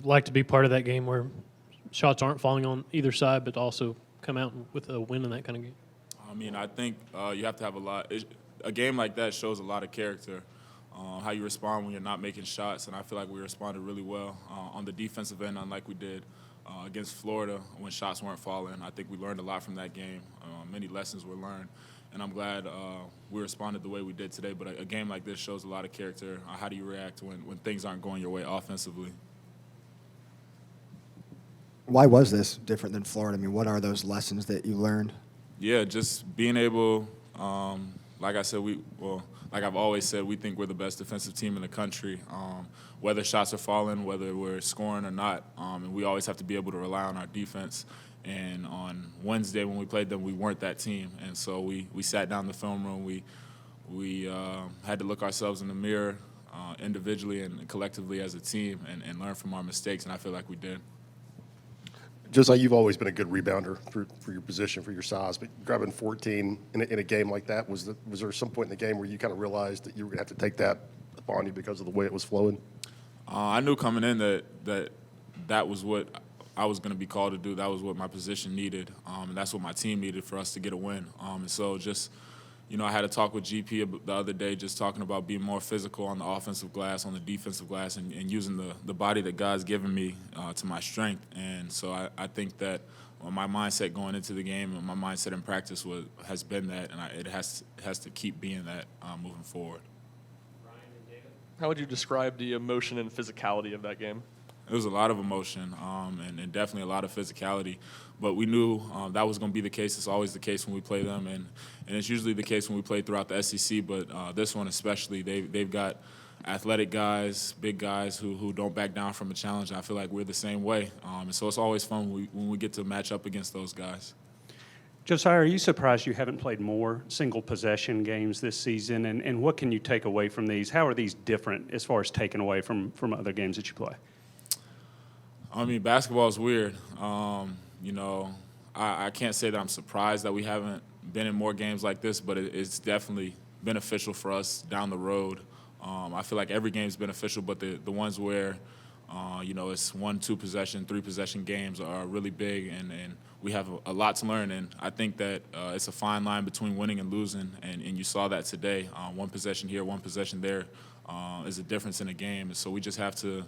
like to be part of that game where shots aren't falling on either side, but also come out with a win in that kind of game? I mean, I think you have to have a game like that shows a lot of character, how you respond when you're not making shots, and I feel like we responded really well on the defensive end, unlike we did against Florida when shots weren't falling. I think we learned a lot from that game. Many lessons were learned, and I'm glad we responded the way we did today. But a game like this shows a lot of character. How do you react when things aren't going your way offensively? Why was this different than Florida? I mean, what are those lessons that you learned? Yeah, just being able, like I said, like I've always said, we think we're the best defensive team in the country, whether shots are falling, whether we're scoring or not, and we always have to be able to rely on our defense. And on Wednesday when we played them, we weren't that team, and so we sat down in the film room. We had to look ourselves in the mirror individually and collectively as a team and learn from our mistakes, and I feel like we did. Josiah, you've always been a good rebounder for your position, for your size, but grabbing 14 in a game like that, was there some point in the game where you kind of realized that you were going to have to take that upon you because of the way it was flowing? I knew coming in that was what I was going to be called to do. That was what my position needed, and that's what my team needed for us to get a win. And so just, I had a talk with GP the other day just talking about being more physical on the offensive glass, on the defensive glass, and using the body that God's given me to my strength. And so I think that my mindset going into the game and my mindset in practice has been that, and it has to keep being that moving forward. Ryan and David, how would you describe the emotion and physicality of that game? It was a lot of emotion and definitely a lot of physicality. But we knew that was going to be the case. It's always the case when we play them, and it's usually the case when we play throughout the SEC. But this one especially, they've got athletic guys, big guys who don't back down from a challenge. And I feel like we're the same way. And so it's always fun when we get to match up against those guys. Josiah, are you surprised you haven't played more single possession games this season? And what can you take away from these? How are these different as far as taking away from other games that you play? I mean, basketball is weird. I can't say that I'm surprised that we haven't been in more games like this, but it's definitely beneficial for us down the road. I feel like every game is beneficial, but the ones where, it's 1, 2 possession, 3 possession games are really big, and we have a lot to learn. And I think that it's a fine line between winning and losing, and you saw that today. 1 possession here, 1 possession there is a difference in a game. And so we just have to,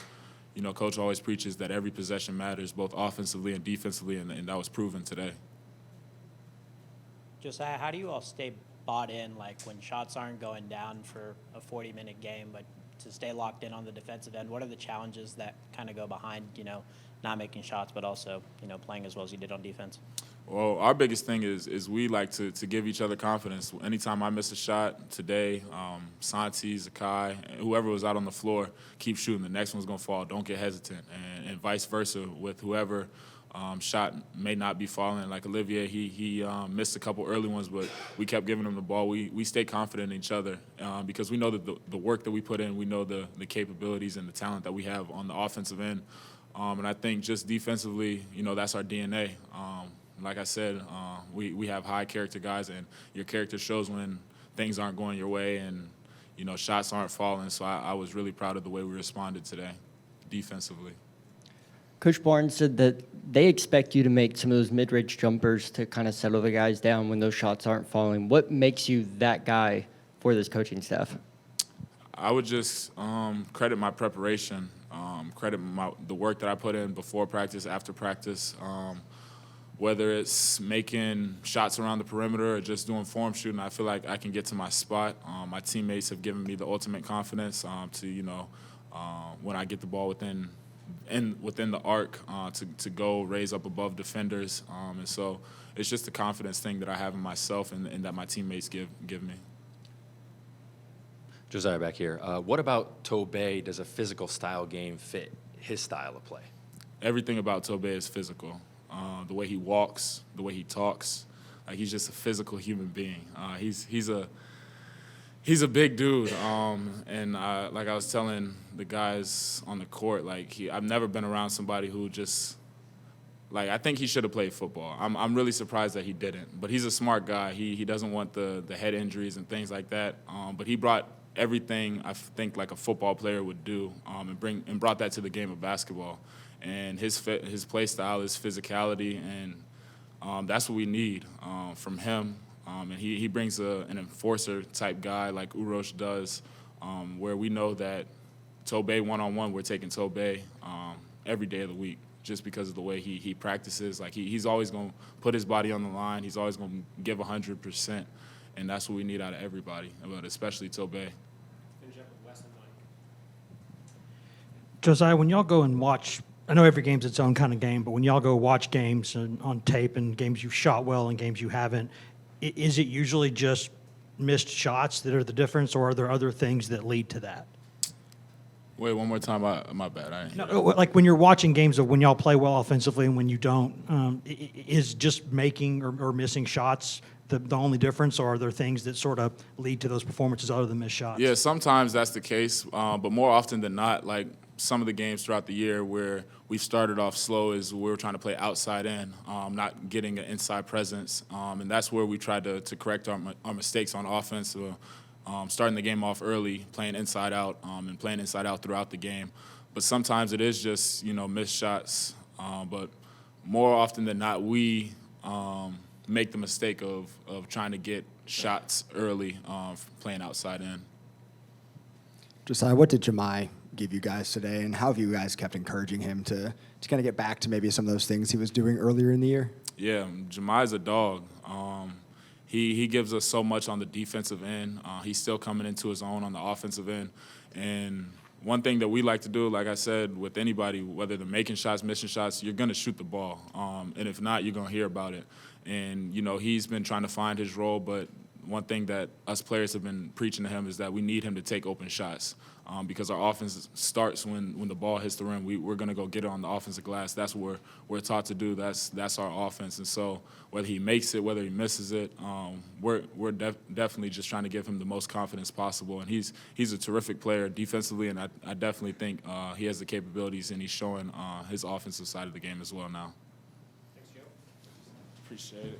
Coach always preaches that every possession matters, both offensively and defensively, and that was proven today. Josiah, how do you all stay bought in, like when shots aren't going down for a 40-minute game, but to stay locked in on the defensive end? What are the challenges that kind of go behind, not making shots, but also, playing as well as you did on defense? Well, our biggest thing is we like to give each other confidence. Anytime I miss a shot today, Santi, Zakai, whoever was out on the floor, keep shooting. The next one's going to fall. Don't get hesitant. And vice versa with whoever shot may not be falling. Like Olivier, he missed a couple early ones, but we kept giving him the ball. We stay confident in each other because we know that the work that we put in, we know the capabilities and the talent that we have on the offensive end. And I think just defensively, that's our DNA. Like I said, we have high character guys, and your character shows when things aren't going your way and, shots aren't falling. So I was really proud of the way we responded today defensively. Coach Barnes said that they expect you to make some of those mid-range jumpers to kind of settle the guys down when those shots aren't falling. What makes you that guy for this coaching staff? I would just credit my preparation, credit the work that I put in before practice, after practice, whether it's making shots around the perimeter or just doing form shooting. I feel like I can get to my spot. My teammates have given me the ultimate confidence to, when I get the ball within the arc to go raise up above defenders. And so it's just a confidence thing that I have in myself and that my teammates give me. Josiah back here. What about Tobey? Does a physical style game fit his style of play? Everything about Tobey is physical. The way he walks, the way he talks, he's just a physical human being. He's a big dude, and like I was telling the guys on the court, I've never been around somebody who just I think he should have played football. I'm really surprised that he didn't, but he's a smart guy. He doesn't want the head injuries and things like that. But he brought everything I think like a football player would do, and brought that to the game of basketball. and his play style is physicality, and that's what we need from him. And he brings an enforcer type guy like Urosh does, where we know that Tobey one-on-one, we're taking Tobey every day of the week just because of the way he practices. Like he's always going to put his body on the line. He's always going to give 100%, and that's what we need out of everybody, but especially Tobey. Josiah, when y'all go and watch, I know every game's its own kind of game, but when y'all go watch games on tape and games you've shot well and games you haven't, is it usually just missed shots that are the difference, or are there other things that lead to that? Wait, one more time. My bad. I didn't hear that. No, like when you're watching games of when y'all play well offensively and when you don't, is just making or missing shots the only difference, or are there things that sort of lead to those performances other than missed shots? Yeah, sometimes that's the case, but more often than not, like some of the games throughout the year where we've started off slow is we were trying to play outside in, not getting an inside presence, and that's where we tried to correct our mistakes on offense, starting the game off early, playing inside out, and playing inside out throughout the game. But sometimes it is just, missed shots, but more often than not, we make the mistake of trying to get shots early, playing outside in. Josiah, what did Jemai give you guys today, and how have you guys kept encouraging him to kind of get back to maybe some of those things he was doing earlier in the year? Yeah, Jemai's a dog. He gives us so much on the defensive end. He's still coming into his own on the offensive end. And one thing that we like to do, like I said, with anybody, whether they're making shots, missing shots, you're going to shoot the ball. And if not, you're going to hear about it. And, he's been trying to find his role, but one thing that us players have been preaching to him is that we need him to take open shots because our offense starts when the ball hits the rim. We're going to go get it on the offensive glass. That's what we're taught to do. That's our offense. And so whether he makes it, whether he misses it, we're definitely just trying to give him the most confidence possible. And he's a terrific player defensively, and I definitely think he has the capabilities, and he's showing his offensive side of the game as well now. Thanks, Joe. Appreciate it.